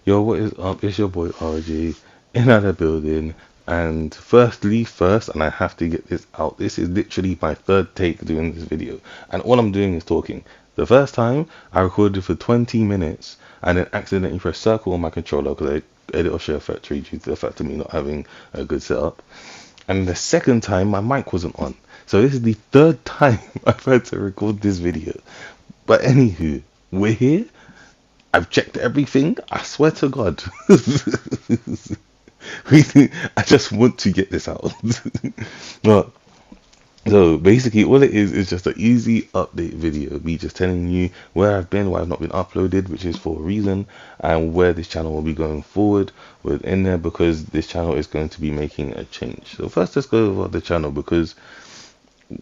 Yo, what is up? It's your boy RJ in another building. And first, and I have to get this out. This is literally my third take doing this video, and all I'm doing is talking. The first time I recorded for 20 minutes and then accidentally pressed circle on my controller because I edit or share factory due to the fact of me not having a good setup. And the second time my mic wasn't on. So this is the third time I've had to record this video. But anywho, we're here. I've checked everything. I swear to God. I just want to get this out. No, so basically all it is just an easy update video. Me just telling you where I've been, why I've not been uploaded, which is for a reason, and where this channel will be going forward within there, because this channel is going to be making a change. So first let's go over the channel, because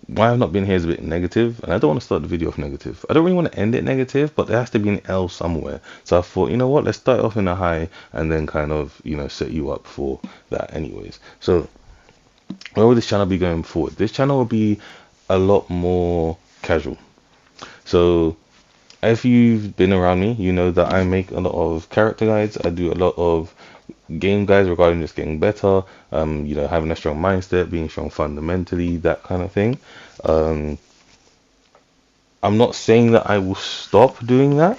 why I've not been here is a bit negative, and I don't want to start the video off negative. I don't really want to end it negative, but there has to be an L somewhere. So I thought, you know what, let's start off in a high and then kind of, set you up for that anyways. So where will this channel be going forward? This channel will be a lot more casual. So if you've been around me, you know that I make a lot of character guides. I do a lot of game guides regarding just getting better, having a strong mindset, being strong fundamentally, that kind of thing. I'm not saying that I will stop doing that,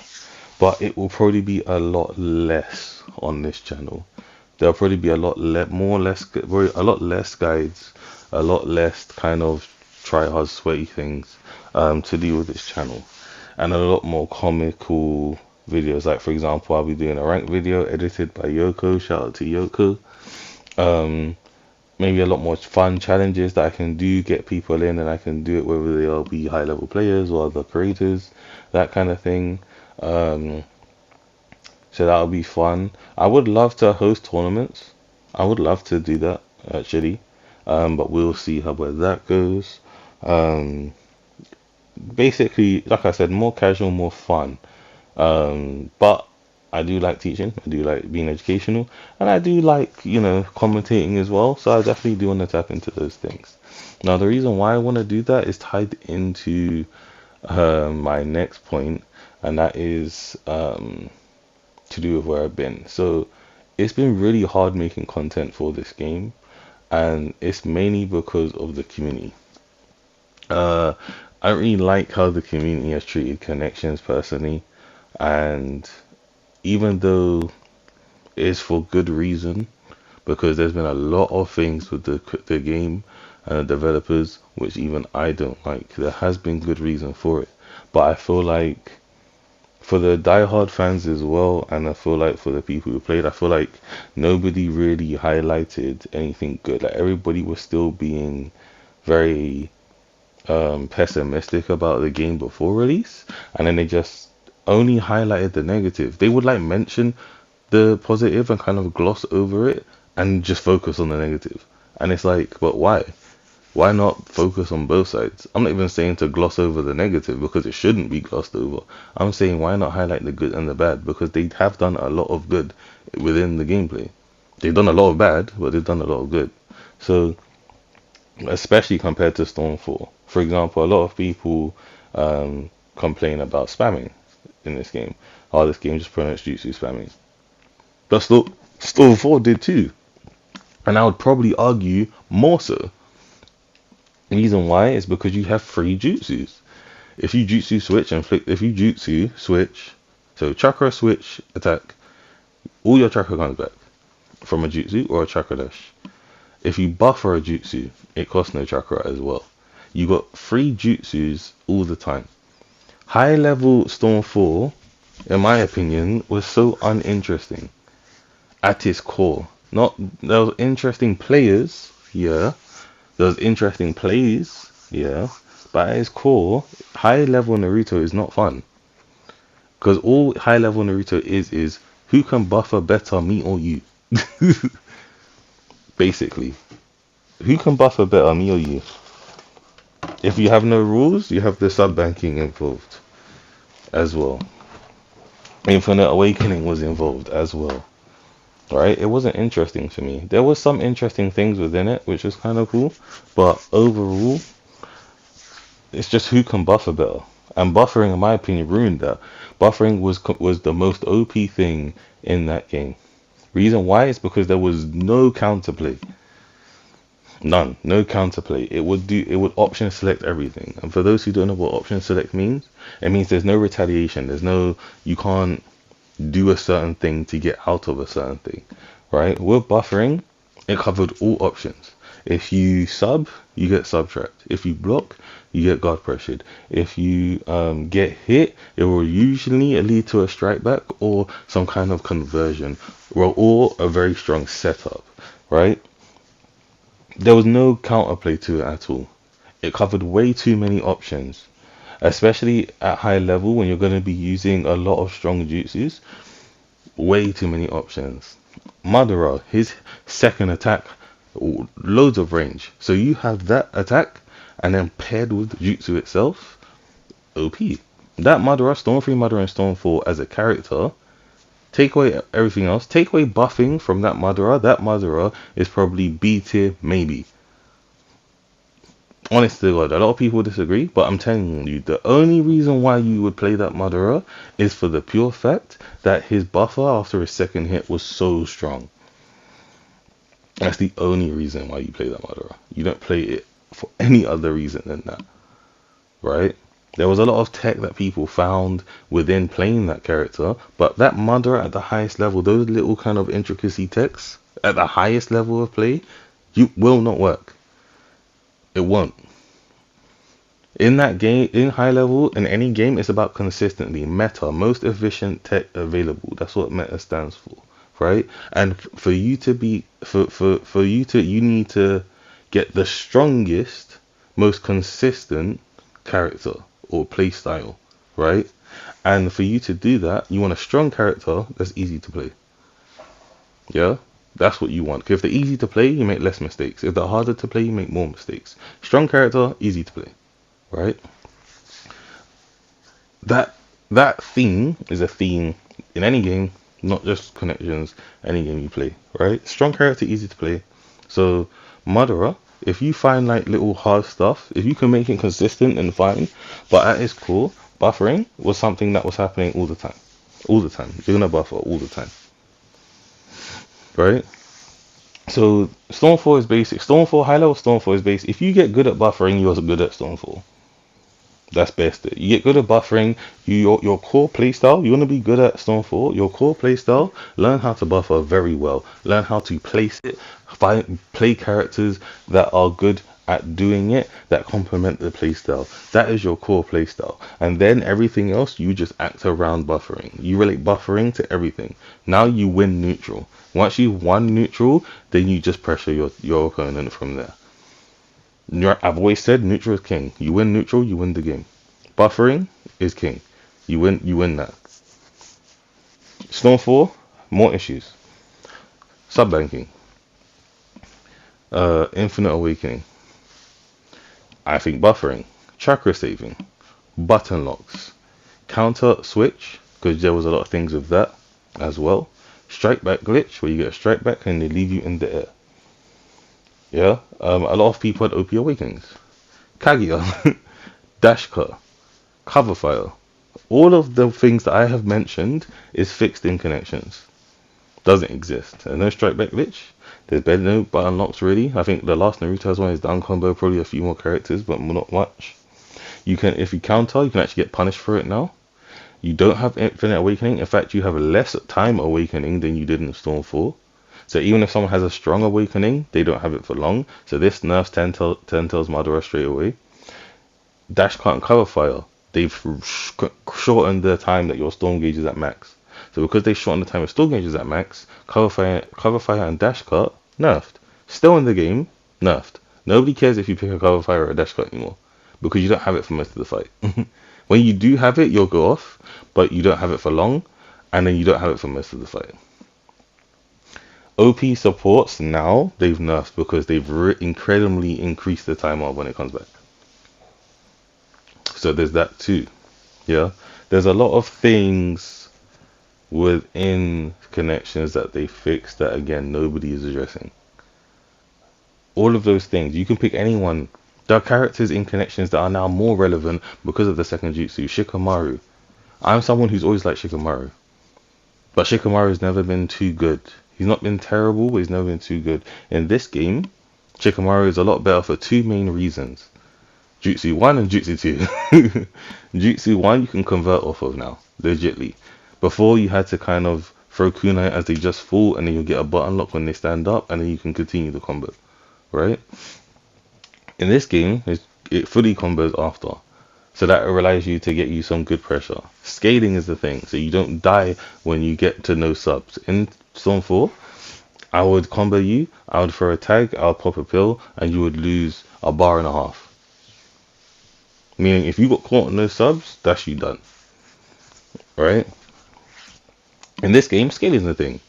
but it will probably be a lot less on this channel. There'll probably be a lot less guides, a lot less kind of try hard sweaty things to do with this channel, and a lot more comical videos. Like for example, I'll be doing a rank video edited by Yoko. Shout out to Yoko. Maybe a lot more fun challenges that I can do, get people in, and I can do it whether they'll be high level players or other creators, that kind of thing. So that'll be fun. I would love to host tournaments. I would love to do that actually, but we'll see how where that goes. Basically, like I said, more casual, more fun. But I do like teaching. I do like being educational, and I do like commentating as well. So I definitely do want to tap into those things. Now, the reason why I want to do that is tied into my next point, and that is to do with where I've been. So it's been really hard making content for this game, and it's mainly because of the community. I don't really like how the community has treated connections personally, and even though it's for good reason, because there's been a lot of things with the game and the developers which even I don't like. There has been good reason for it, but I feel like for the diehard fans as well, and I feel like for the people who played, I feel like nobody really highlighted anything good. Like everybody was still being very pessimistic about the game before release, and then they just only highlighted the negative. They would like mention the positive and kind of gloss over it and just focus on the negative. And it's like, but why? Why not focus on both sides? I'm not even saying to gloss over the negative, because it shouldn't be glossed over. I'm saying why not highlight the good and the bad, because they have done a lot of good within the gameplay. They've done a lot of bad, but they've done a lot of good. So especially compared to Storm 4. For example, a lot of people complain about spamming in this game. Oh, this game just pronounced jutsu spamming. But Storm 4 did too. And I would probably argue more so. The reason why is because you have free jutsus. If you jutsu switch, so chakra switch attack, all your chakra comes back from a jutsu or a chakra dash. If you buffer a jutsu, it costs no chakra as well. You got free jutsus all the time. High level Storm 4, in my opinion, was so uninteresting at its core. There was interesting players, yeah. There was interesting plays, yeah. But at its core, high level Naruto is not fun. Because all high level Naruto is who can buffer better, me or you. Basically. Who can buffer better, me or you? If you have no rules, you have the sub-banking involved as well. Infinite Awakening was involved as well. Right? It wasn't interesting to me. There was some interesting things within it, which was kind of cool. But overall, it's just who can buffer better. And buffering, in my opinion, ruined that. Buffering was the most OP thing in that game. Reason why is because there was no counterplay. None. No counterplay. It would option select everything. And for those who don't know what option select means, it means there's no retaliation. You can't do a certain thing to get out of a certain thing. Right? With buffering, it covered all options. If you sub, you get subtract. If you block, you get guard pressured. If you get hit, it will usually lead to a strike back or some kind of conversion, or a very strong setup, right? There was no counterplay to it at all. It covered way too many options, especially at high level when you're going to be using a lot of strong jutsus. Way too many options. Madara, his second attack, loads of range. So you have that attack, and then paired with the jutsu itself, OP. That Madara, Storm 3 Madara and Storm 4 as a character, take away everything else, take away buffing from that Madara is probably B tier, maybe. Honestly, God, a lot of people disagree, but I'm telling you, the only reason why you would play that Madara is for the pure fact that his buffer after his second hit was so strong. That's the only reason why you play that Madara. You don't play it for any other reason than that, right? There was a lot of tech that people found within playing that character, but that Madara at the highest level, those little kind of intricacy techs at the highest level of play, you will not work. It won't. In that game, in high level, in any game, it's about consistently. Meta, most efficient tech available. That's what meta stands for, right? And for you to be, you need to get the strongest, most consistent character or play style, right? And for you to do that, you want a strong character that's easy to play. Yeah? That's what you want. 'Cause if they're easy to play, you make less mistakes. If they're harder to play, you make more mistakes. Strong character, easy to play, right? That theme is a theme in any game, not just connections, any game you play, right? Strong character, easy to play. So Madara, if you find like little hard stuff, if you can make it consistent and fine, but at its core, buffering was something that was happening all the time. All the time. You're gonna buffer all the time. Right? So Storm 4 is basic. Storm 4, high level Storm 4 is basic. If you get good at buffering, you're good at Storm 4. That's best. You get good at buffering. Your core playstyle, you want to be good at Storm 4. Your core playstyle, learn how to buffer very well. Learn how to place it. Play characters that are good at doing it, that complement the playstyle. That is your core playstyle. And then everything else, you just act around buffering. You relate buffering to everything. Now you win neutral. Once you've won neutral, then you just pressure your opponent from there. I've always said neutral is king. You win neutral, you win the game. Buffering is king. You win that. Storm 4, more issues. Sub-banking. Infinite awakening. I think buffering. Chakra saving. Button locks. Counter switch, because there was a lot of things with that as well. Strike back glitch, where you get a strike back and they leave you in the air. Yeah, a lot of people had OP awakenings. Kaguya, dash cut, cover fire. All of the things that I have mentioned is fixed in connections. Doesn't exist. There's no strike back glitch. There's barely no button locks really. I think the last Naruto has one is down combo, probably a few more characters, but not much. You can, if you counter, you can actually get punished for it now. You don't have infinite awakening. In fact, you have less time awakening than you did in Storm 4. So even if someone has a strong awakening, they don't have it for long. So this nerfs Ten Tails Madara straight away. Dash cut and cover fire. They've shortened the time that your storm gauge is at max. So because they shortened the time your storm gauge is at max, cover fire and dash cut nerfed. Still in the game, nerfed. Nobody cares if you pick a cover fire or a dash cut anymore, because you don't have it for most of the fight. When you do have it, you'll go off, but you don't have it for long, and then you don't have it for most of the fight. OP supports now they've nerfed because they've incredibly increased the timer when it comes back. So there's that too. Yeah, there's a lot of things within connections that they fixed that again nobody is addressing. All of those things, you can pick anyone There are characters in connections that are now more relevant because of the second jutsu. Shikamaru. I'm someone who's always liked Shikamaru, but Shikamaru's never been too good. He's not been terrible, but he's never been too good. In this game, Shikamaru is a lot better for two main reasons. Jutsu 1 and Jutsu 2. Jutsu 1 you can convert off of now, legitly. Before you had to kind of throw kunai as they just fall, and then you'll get a button lock when they stand up, and then you can continue the combo, right? In this game, it fully combos after. So that allows you to get you some good pressure. Scaling is the thing, so you don't die when you get to no subs. In Storm 4, I would combo you, I would throw a tag, I would pop a pill, and you would lose a bar and a half. Meaning, if you got caught on those subs, that's you done. Right? In this game, scaling is the thing.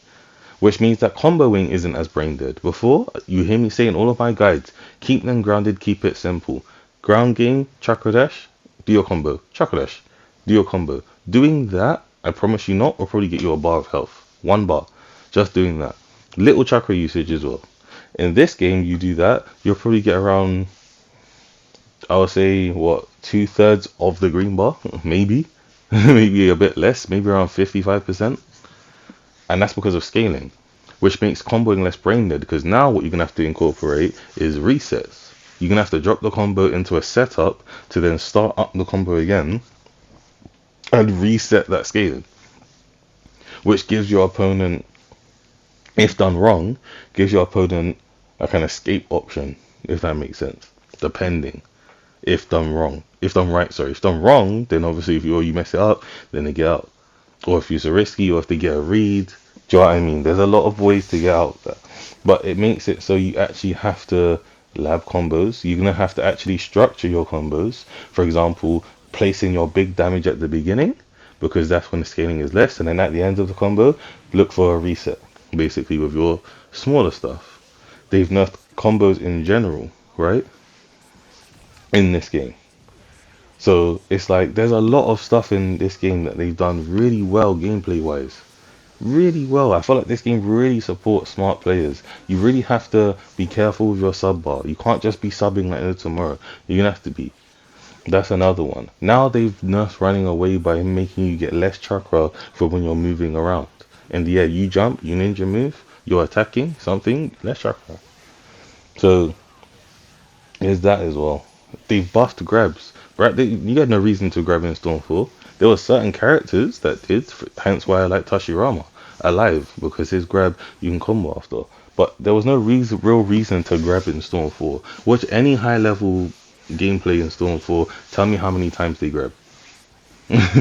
Which means that comboing isn't as brain dead. Before, you hear me say in all of my guides, keep them grounded, keep it simple. Ground game, chakra dash, do your combo. Chakra dash, do your combo. Doing that, I promise you not, will probably get you a bar of health. 1 bar. Just doing that. Little chakra usage as well. In this game, you do that, you'll probably get around, I would say, what, 2/3 of the green bar? Maybe. Maybe a bit less, maybe around 55%. And that's because of scaling, which makes comboing less brain dead, because now what you're going to have to incorporate is resets. You're going to have to drop the combo into a setup to then start up the combo again and reset that scaling, which gives your opponent, if done wrong, gives your opponent like an escape option, if that makes sense, depending. If done wrong, if done right, sorry, if done wrong, then obviously if you mess it up, then they get out. Or if you're risky, or if they get a read, do you know what I mean? There's a lot of ways to get out there, but it makes it so you actually have to lab combos. You're gonna have to actually structure your combos. For example, placing your big damage at the beginning, because that's when the scaling is less, and then at the end of the combo, look for a reset. Basically, with your smaller stuff, they've nerfed combos in general, right? In this game. So it's like there's a lot of stuff in this game that they've done really well gameplay wise. Really well. I feel like this game really supports smart players. You really have to be careful with your sub bar. You can't just be subbing like no tomorrow. You're gonna have to be. That's another one. Now they've nerfed running away by making you get less chakra for when you're moving around. In the air, you jump, you ninja move, you're attacking something, less chakra. So there's that as well. They've buffed grabs. Right, you had no reason to grab in Storm 4. There were certain characters that did, hence why I like Tashirama alive, because his grab you can combo after. But there was no real reason to grab in Storm 4. Watch any high level gameplay in Storm 4. Tell me how many times they grab.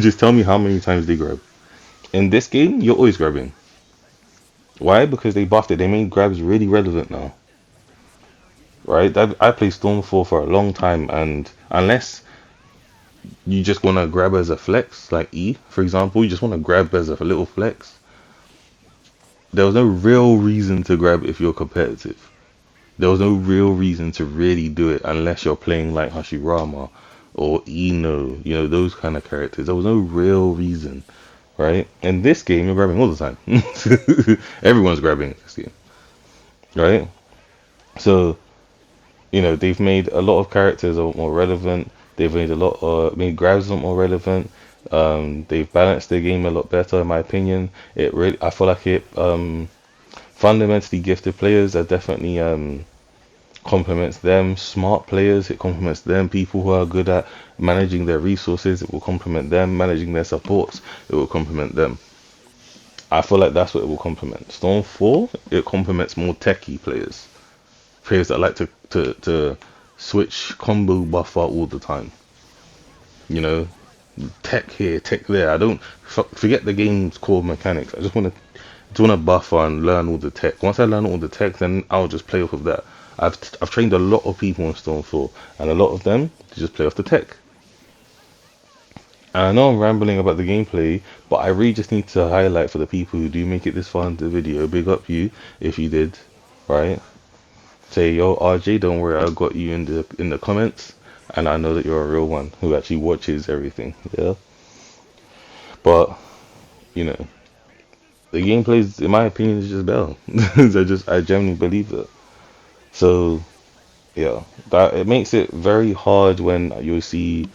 Just tell me how many times they grab. In this game, you're always grabbing. Why? Because they buffed it. They made grabs really relevant now. Right? I played Storm 4 for a long time, and unless you just want to grab as a flex, like E, for example, you just want to grab as a little flex, there was no real reason to grab if you're competitive. There was no real reason to really do it unless you're playing like Hashirama or Ino, those kind of characters. There was no real reason, right? In this game, you're grabbing all the time. Everyone's grabbing in this game, right? So, they've made a lot of characters a lot more relevant. They've made made grabs a lot more relevant. They've balanced the game a lot better, in my opinion. I feel like it fundamentally gifted players that definitely complements them. Smart players, it complements them. People who are good at managing their resources, it will complement them. Managing their supports, it will complement them. I feel like that's what it will complement. Storm 4, it complements more techie players. Players that like to switch combo buffer all the time. Tech here, tech there. I don't forget the game's core mechanics. I just want to buffer and learn all the tech. Once I learn all the tech, then I'll just play off of that. I've trained a lot of people in Storm 4, and a lot of them to just play off the tech. And I know I'm rambling about the gameplay, but I really just need to highlight for the people who do make it this far into the video. Big up you if you did, right? Say, yo, RJ, don't worry, I got you in the comments, and I know that you're a real one who actually watches everything. Yeah. But the gameplay, in my opinion, is just better. I genuinely believe that. So yeah, that it makes it very hard when you see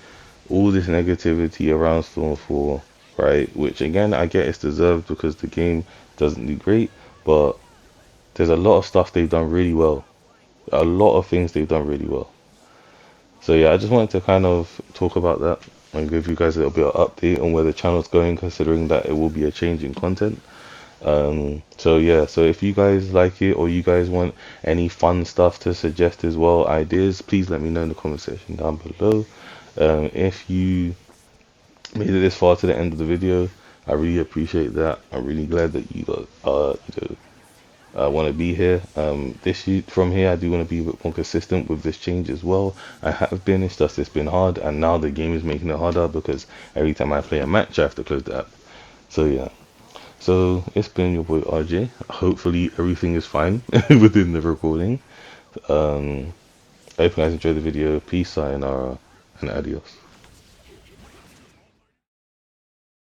all this negativity around Storm 4, right? Which again, I get it's deserved because the game doesn't do great, but there's a lot of stuff they've done really well. A lot of things they've done really well. So yeah, I just wanted to kind of talk about that and give you guys a little bit of update on where the channel's going, considering that it will be a change in content. So yeah, so if you guys like it or you guys want any fun stuff to suggest as well, ideas, please let me know in the comment section down below. If you made it this far to the end of the video, I really appreciate that. I'm really glad that you got, want to be here. From here, I do want to be a bit more consistent with this change as well. I have been, it's just it's been hard, and now the game is making it harder because every time I play a match, I have to close the app. So yeah. So it's been your boy RJ. Hopefully everything is fine within the recording. I hope you guys enjoyed the video. Peace, sayonara, and adios.